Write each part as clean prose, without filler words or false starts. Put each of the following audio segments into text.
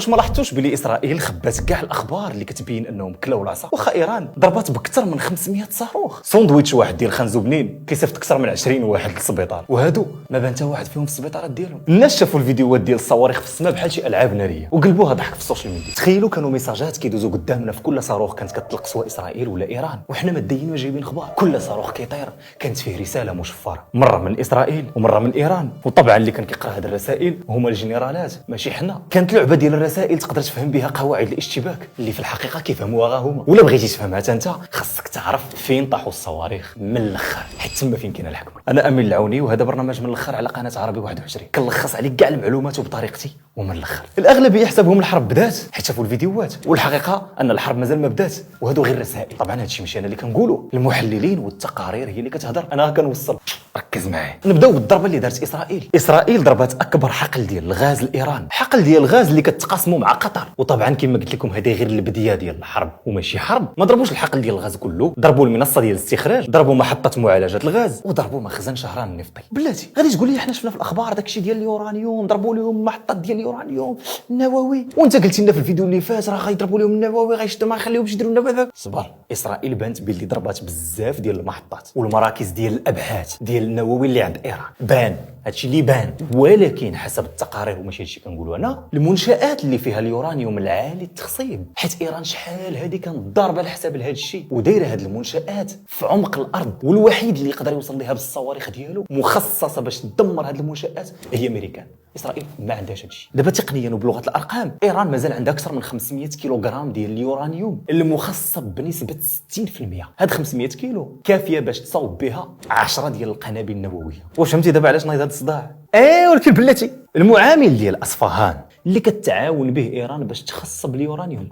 واش ما لاحظتوش بلي اسرائيل خبات كاع الاخبار اللي كتبين انهم كلاو العصا؟ واخا ايران ضربات بكثر من 500 صاروخ. ساندويتش واحد ديال خنزو بنين كيصيفط اكثر من 20 واحد للسبيطار، وهادو ما بان حتى واحد فيهم في السبيطارات ديالهم. الناس شافوا الفيديوهات ديال الصواريخ في السماء بحال شي العاب ناريه وقلبوها ضحك في السوشيال ميديا. تخيلوا كانوا ميساجات كيدوزوا قدامنا في كل صاروخ كانت كتطلق سواء اسرائيل ولا ايران، وحنا ماديين وجايبين اخبار. كل صاروخ كيطير كانت فيه رساله مشفره، مره من اسرائيل ومره من ايران. وطبعا اللي كان كيقرا هذه الرسائل هما الجنرالات ماشي حنا. كانت لعبه ديال الرسائل تقدر تفهم بها قواعد الاشتباك اللي في الحقيقه كيفهموها غا هما. ولا بغيتي تفهمها حتى انت خاصك تعرف فين طاحوا الصواريخ من الاخر، حيت تما فين كاينه الحكمه. انا امين العوني وهذا برنامج من الاخر على قناه عربي 21. كنلخص عليك كاع المعلومات وبطريقتي ومن الاخر. الاغلبيه حسابهم الحرب بدات حيت شافوا الفيديوهات، والحقيقه ان الحرب مازال ما بدات وهادو غير رسائل. طبعا هادشي ماشي انا اللي كنقولو، المحللين والتقارير هي اللي كتهضر، انا كنوصل. ركز معايا. نبداو بالضربه اللي دارت اسرائيل. اسرائيل ضربات اكبر حقل ديال الغاز لايران، حقل ديال الغاز اللي كتقاسموا مع قطر. وطبعا كما قلت لكم هذه غير البدايه ديال الحرب وماشي حرب. ما ضربوش الحقل ديال الغاز كله، ضربوا المنصه ديال الاستخراج، ضربوا محطه معالجه الغاز، وضربوا مخزن شهران النفطي. بلاتي غادي تقول لي حنا شفنا في الاخبار داكشي ديال اليورانيوم، ضربوا لهم محطات ديال اليورانيوم النووي، وانت قلتي لنا في الفيديو اللي فات راه غيضربوا لهم النووي، غيشدوا ما يخليوهمش يديروا النووي. صبر. اسرائيل بانت باللي ضربات بزاف ديال المحطات والمراكز ديال الابحاث ديال النووي اللي عند ايران. بان هادشي اللي بان، ولكن حسب التقارير وماشي هادشي كنقولوا انا، المنشآت اللي فيها اليورانيوم العالي التخصيب، حيت ايران شحال هادي كانت ضاربه على حساب هاد الشيء ودايره هاد المنشآت في عمق الارض، والوحيد اللي يقدر يوصل ليها بالصواريخ ديالو مخصصه باش تدمر هاد المنشآت هي امريكان. اسرائيل ما عندهاش هادشي. دابا تقنيا وبلغه الارقام ايران مازال عندها اكثر من 500 كيلوغرام ديال اليورانيوم المخصب بنسبه 60%. هاد 500 كيلو كافيه باش تصاوب بها 10 ديال القنابل النوويه. واش فهمتي دابا علاش نايض هاد الصداع؟ ولكن بلاتي المعامل ديال اصفهان اللي كتعاون به ايران باش تخصب اليورانيوم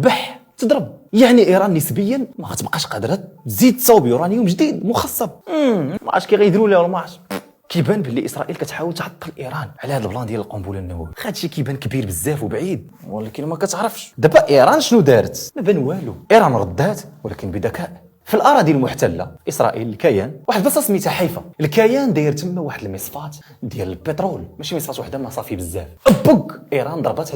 بح تضرب، يعني ايران نسبيا ما غتبقاش قادره تزيد تصاوب يورانيوم جديد مخصب. ما عرفتش كي غيديروا ليه ولا ما عرفتش. كيبان باللي اسرائيل كتحاول تعطل ايران على هذا البلان ديال القنبله النوويه. هادشي كيبان كبير بزاف وبعيد، ولكن ما كتعرفش. دابا ايران شنو دارت؟ ما بان والو. ايران ردات ولكن بذكاء. في الاراضي المحتله اسرائيل الكيان واحد البلاصه سميتها حيفا، الكيان داير تما واحد المصفات ديال البترول، ماشي مصفات وحده، مصافي بزاف. ايران ضربات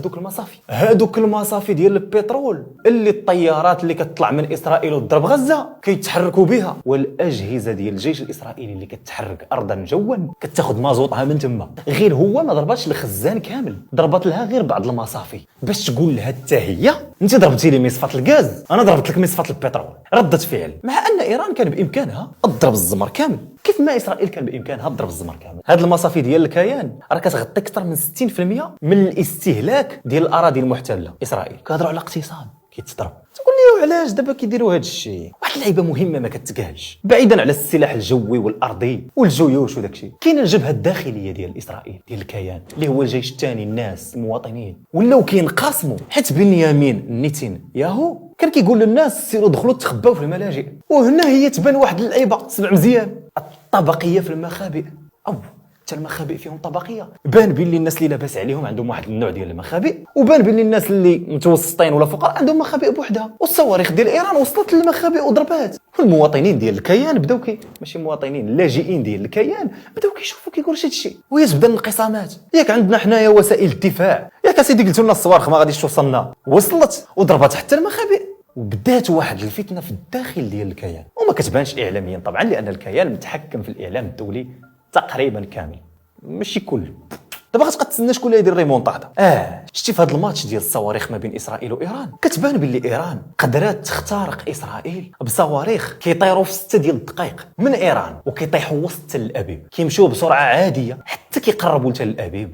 هذوك المصافي ديال البترول اللي الطيارات اللي كتطلع من اسرائيل وتضرب غزه كيتحركوا بها، والاجهزه ديال الجيش الاسرائيلي اللي كتحرك ارضا جوا كتاخذ مازوطها من تما. غير هو ما ضرباتش الخزان كامل، ضربت لها غير بعض المصافي باش تقول لها حتى هي انت ضربتي لي مصفات الغاز، انا ضربت لك مصفات البترول. ردت فعل، مع ان ايران كان بامكانها تضرب الزمر كامل كيف ما اسرائيل كان بامكانها تضرب الزمر كامل. هاد المصافي ديال الكيان راه كتغطي اكثر من 60% من الاستهلاك ديال الاراضي المحتله. اسرائيل كيهضروا على اقتصاد كيتضرب. تقول لي علاش دابا كيديروا هاد الشيء؟ واحد اللعيبه مهمه ما كتقالش. بعيدا على السلاح الجوي والارضي والجيوش وداك الشيء، كاينه الجبهه الداخليه ديال اسرائيل ديال الكيان اللي هو الجيش الثاني. الناس المواطنين ولاو كينقسموا، حيت بنيامين نيتنياهو كان كيقول للناس سيروا دخلوا تخباو في الملاجئ، وهنا هي تبان واحد اللعيبه سمع مزيان، الطبقيه في المخابئ. حتى المخابئ فيهم طبقيه. بان باللي الناس اللي لاباس عليهم عندهم واحد النوع ديال المخابئ، وبان باللي الناس اللي متوسطين ولا فقراء عندهم مخابئ بوحدها. والصواريخ ديال ايران وصلت للمخابئ وضربات. والمواطنين ديال الكيان بداو ماشي مواطنين، اللاجئين ديال الكيان بداو كيشوفوا كيقولوا شي هادشي، وهي تبدا الانقسامات. ياك عندنا حنايا وسائل الدفاع، ياك اسيدي قلتوا لنا الصواريخ ما غاديش توصلنا، وصلت وضربت حتى المخابئ. وبدات واحد الفتنه في الداخل ديال الكيان، وما كتبانش اعلاميا طبعا لان الكيان متحكم في الاعلام الدولي تقريبا كامل، ماشي كل. دابا غتبقى تسنى شكون اللي يدير ريمونطادا. شتي في هذا الماتش ديال الصواريخ ما بين اسرائيل وايران، كتبان باللي ايران قدرات تخترق اسرائيل بصواريخ كيطيروا في 6 ديال الدقائق من ايران، وكيطيحوا وسط تل الابيب، كيمشيو بسرعه عاديه حتى كيقربوا لتل الابيب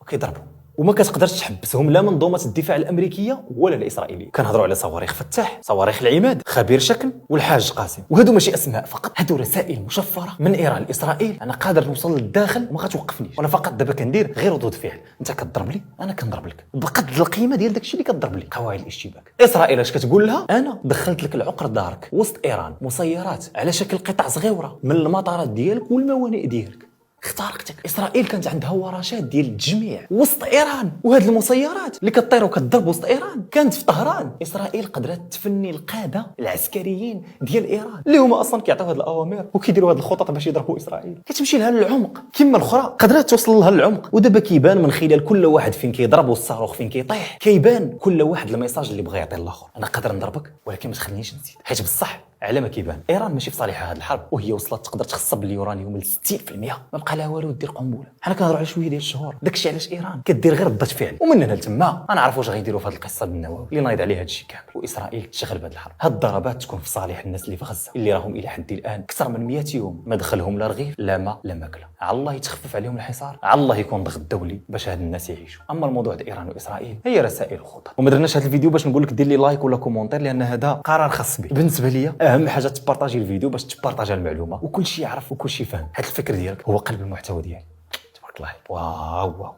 وكيضربوا. وما كتقدرش تحبسهم لا منظومه الدفاع الامريكيه ولا الاسرائيليه. كنهضروا على صواريخ فتاح، صواريخ العماد، خبير شكل، والحاج قاسم. وهادو ماشي اسماء فقط، هادو رسائل مشفره من ايران لاسرائيل. انا قادر نوصل للداخل وما غتوقفنيش، وانا فقط دابا كندير غير ردود فعل. انت كتضرب لي انا كنضرب لك بقدر القيمه ديال داكشي اللي كتضرب لي. قواعد الاشتباك. اسرائيل اش كتقول لها؟ انا دخلت لك العقر دارك وسط ايران، مسيرات على شكل قطع صغيره من المطارات ديالك والموانئ ديالك. اخترقتك. اسرائيل كانت عندها ورشات ديال التجميع وسط ايران، وهاد المسيرات اللي كطير وكتضرب وسط ايران كانت في طهران. اسرائيل قدرت تفني القاده العسكريين ديال ايران اللي هما اصلا كيعطيو هاد الاوامر وكيديروا هاد الخطط باش يضربوا اسرائيل. كتمشي لها للعمق، كما الاخرى قدرت توصل لها للعمق. ودابا كيبان من خلال كل واحد فين كيضرب والصاروخ فين كيطيح، كيبان كل واحد الميساج اللي بغى يعطي الاخر. انا قادر نضربك ولكن ما تخلينيش نزيد، حيت بصح على ما كيبان ايران ماشي في صالحها هذه الحرب، وهي وصلت تقدر تخصب اليورانيوم ل 60%، ما بقى لها والو دير قنبله. حنا كنهضروا على شويه ديال الشهور، داكشي علاش ايران كدير غير ردة فعل. ومن هنا لتما غنعرفوا واش غيديروا في هذه القصه بالنووي اللي نايض عليها هادشي كامل، واسرائيل تشغل بهذه الحرب. هاد الضربات تكون في صالح الناس اللي في غزه، اللي راهم الى حد الان اكثر من 100 يوم ما دخلهم لا رغيف لا ماء لا ماكله. على الله يتخفف عليهم الحصار، على الله يكون ضغط دولي باش هاد الناس يعيشوا. اما الموضوع ديال ايران واسرائيل هي رسائل وخطط. وما درناش هذا الفيديو باش نقول لك دير لي لايك ولا كومونتير، لان هذا قرار خاص بي. بالنسبه لي اهم حاجه تبارطاجي الفيديو باش تبارطاجي المعلومه وكل شيء يعرف وكل شيء فاهم. هذا الفكر ديالك هو قلب المحتوى ديالي. تبارك الله. واو.